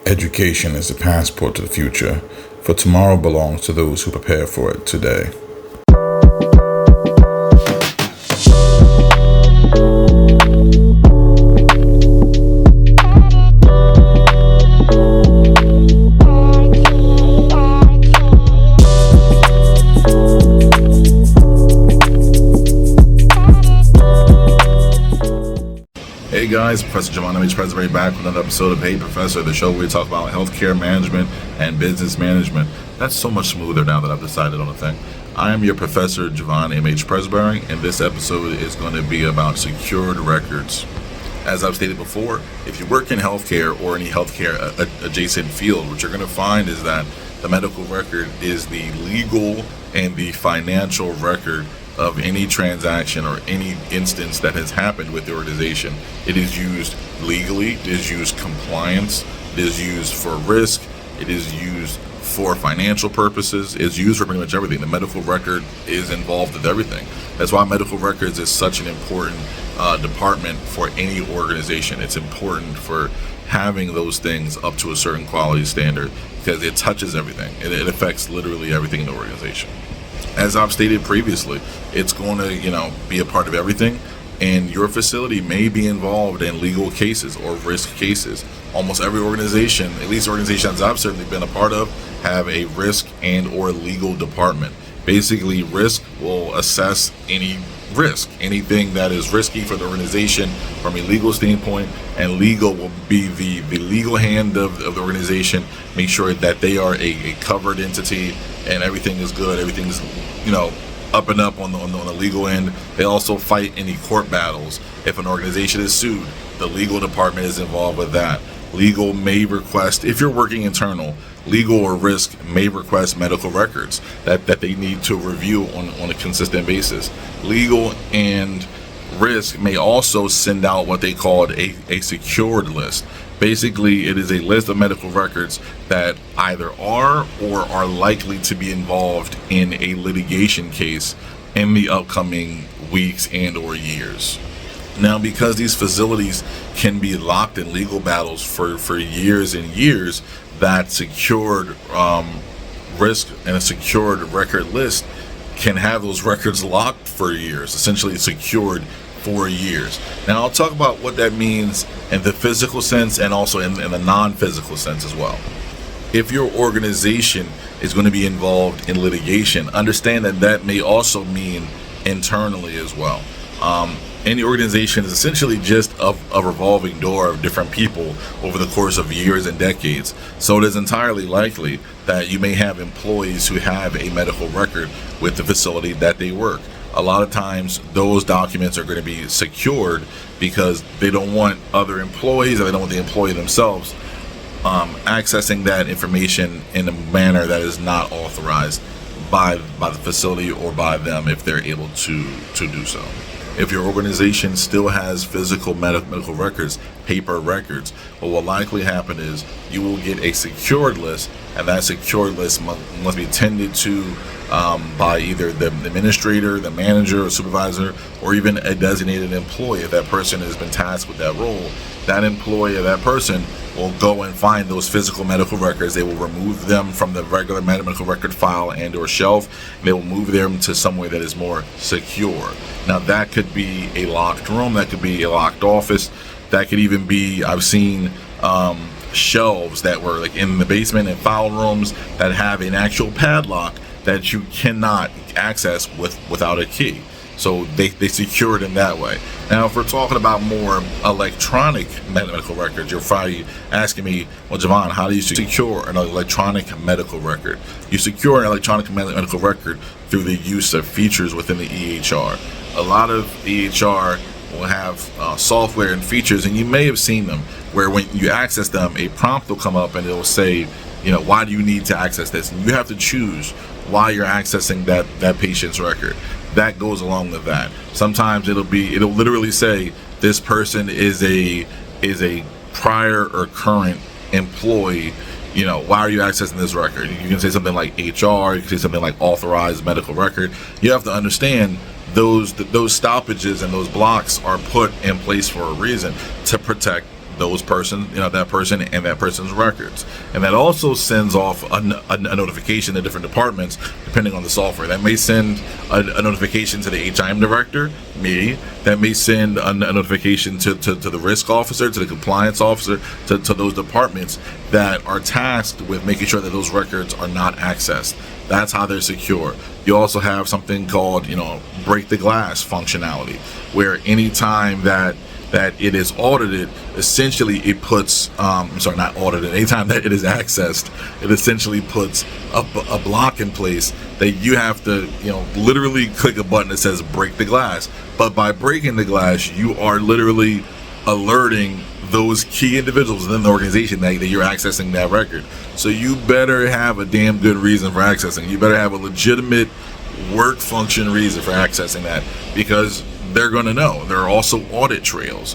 Education is the passport to the future, for tomorrow belongs to those who prepare for it today. Hey guys, Professor Javon M.H. Presbury back with another episode of Hey Professor, the show where we talk about healthcare management and business management. That's so much smoother now that I've decided on a thing. I am your Professor Javon M.H. Presbury, and this episode is going to be about secured records. As I've stated before, if you work in healthcare or any healthcare adjacent field, what you're going to find is that the medical record is the legal and the financial record of any transaction or any instance that has happened with the organization. It is used legally, it is used compliance, it is used for risk, it is used for financial purposes, it's used for pretty much everything. The medical record is involved with everything. That's why medical records is such an important department for any organization. It's important for having those things up to a certain quality standard because it touches everything. It affects literally everything in the organization. As I've stated previously, it's going to, be a part of everything, and your facility may be involved in legal cases or risk cases. Almost every organization, at least organizations I've certainly been a part of, have a risk and or legal department. Basically, risk will assess any risk, anything that is risky for the organization from a legal standpoint, and legal will be the legal hand of the organization, make sure that they are a covered entity and everything is good, everything's up and up on the legal end. They also fight any court battles. If an organization is sued, the legal department is involved with that. Legal may request, if you're working internal, legal or risk may request medical records that they need to review on a consistent basis. Legal and risk may also send out what they call a secured list. Basically, it is a list of medical records that either are or are likely to be involved in a litigation case in the upcoming weeks and or years. Now, because these facilities can be locked in legal battles for years and years, that secured risk and a secured record list can have those records locked for years, essentially secured for years. Now, I'll talk about what that means in the physical sense and also in the non-physical sense as well. If your organization is going to be involved in litigation, understand that may also mean internally as well. Any organization is essentially just a revolving door of different people over the course of years and decades. So it is entirely likely that you may have employees who have a medical record with the facility that they work. A lot of times those documents are going to be secured because they don't want other employees, or they don't want the employee themselves accessing that information in a manner that is not authorized by the facility or by them if they're able to do so. If your organization still has physical medical records, paper records, what will likely happen is you will get a secured list, and that secured list must be tended to by either the administrator, the manager or supervisor, or even a designated employee. If that person has been tasked with that role, that employee or that person will go and find those physical medical records. They will remove them from the regular medical record file and or shelf, and they will move them to somewhere that is more secure. Now, that could be a locked room, that could be a locked office, that could even be, I've seen shelves that were like in the basement and file rooms that have an actual padlock that you cannot access without a key. So they secure it in that way. Now, if we're talking about more electronic medical records, you're probably asking me, well, Javon, how do you secure an electronic medical record? You secure an electronic medical record through the use of features within the EHR. A lot of EHR will have software and features, and you may have seen them, where when you access them, a prompt will come up and it will say, why do you need to access this? And you have to choose why you're accessing that patient's record. That goes along with that. Sometimes it'll literally say this person is a prior or current employee. Why are you accessing this record? You can say something like HR, you can say something like authorized medical record. You have to understand those stoppages and those blocks are put in place for a reason to protect that person and that person's records. And that also sends off a notification to different departments depending on the software. That may send a notification to the HIM director, me. That may send a notification to the risk officer, to the compliance officer, to those departments that are tasked with making sure that those records are not accessed. That's how they're secure. You also have something called, break the glass functionality, where anytime that it is audited, essentially it puts, not audited, anytime that it is accessed, it essentially puts a block in place that you have to, literally click a button that says break the glass. But by breaking the glass, you are literally alerting those key individuals within the organization that you're accessing that record. So you better have a damn good reason for accessing. You better have a legitimate work function reason for accessing that, because they're going to know. There are also audit trails,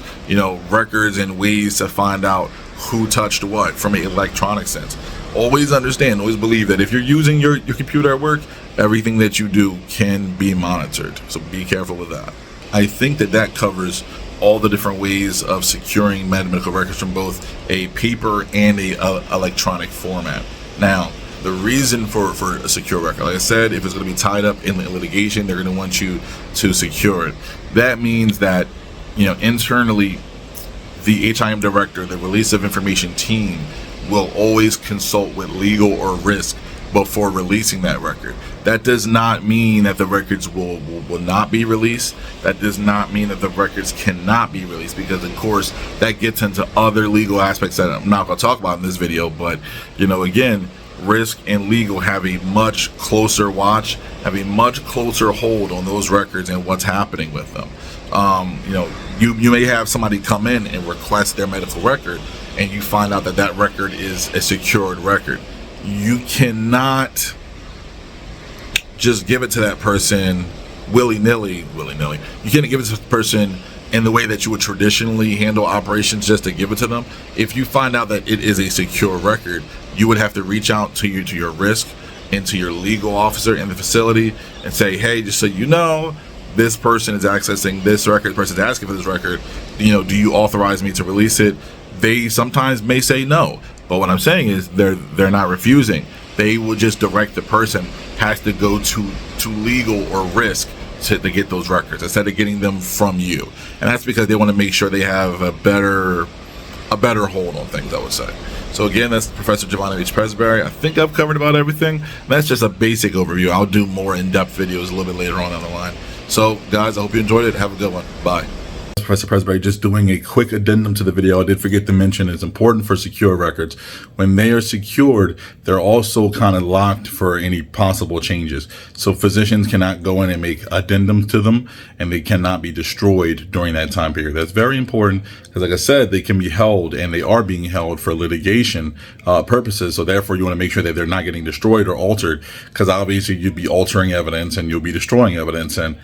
records and ways to find out who touched what from an electronic sense. Always believe that if you're using your computer at work, everything that you do can be monitored. So be careful with that. I think that covers all the different ways of securing medical records from both a paper and a electronic format. Now, the reason for a secure record, like I said, if it's going to be tied up in litigation, they're going to want you to secure it. That means that, internally, the HIM director, the release of information team, will always consult with legal or risk before releasing that record. That does not mean that the records will not be released. That does not mean that the records cannot be released, because of course that gets into other legal aspects that I'm not going to talk about in this video. But again, risk and legal have a much closer watch, have a much closer hold on those records and what's happening with them. You may have somebody come in and request their medical record, and you find out that record is a secured record. You cannot just give it to that person willy-nilly. You can't give it to the person in the way that you would traditionally handle operations, just to give it to them. If you find out that it is a secure record, you would have to reach out to your risk and to your legal officer in the facility and say, hey, just so you know, this person is accessing this record, this person's asking for this record, do you authorize me to release it? They sometimes may say no, but what I'm saying is they're not refusing. They will just direct the person has to go to legal or risk to get those records instead of getting them from you. And that's because they want to make sure they have a better hold on things, I would say. So again, that's Professor Giovanni H. Presbury. I think I've covered about everything. That's just a basic overview. I'll do more in-depth videos a little bit later on down the line. So guys, I hope you enjoyed it. Have a good one. Bye. Professor Presbury, just doing a quick addendum to the video. I did forget to mention it's important for secure records. When they are secured, they're also kind of locked for any possible changes. So physicians cannot go in and make addendums to them, and they cannot be destroyed during that time period. That's very important because, like I said, they can be held, and they are being held for litigation purposes. So therefore, you want to make sure that they're not getting destroyed or altered, because obviously you'd be altering evidence and you'll be destroying evidence, and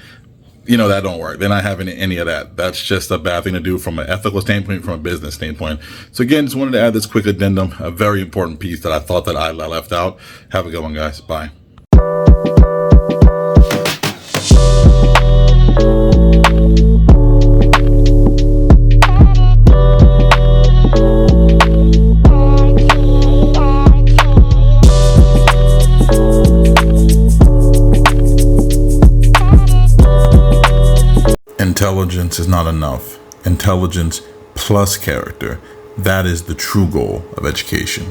that don't work. They're not having any of that. That's just a bad thing to do from an ethical standpoint, from a business standpoint. So again, just wanted to add this quick addendum, a very important piece that I thought that I left out. Have a good one, guys. Bye. Intelligence is not enough. Intelligence plus character. That is the true goal of education.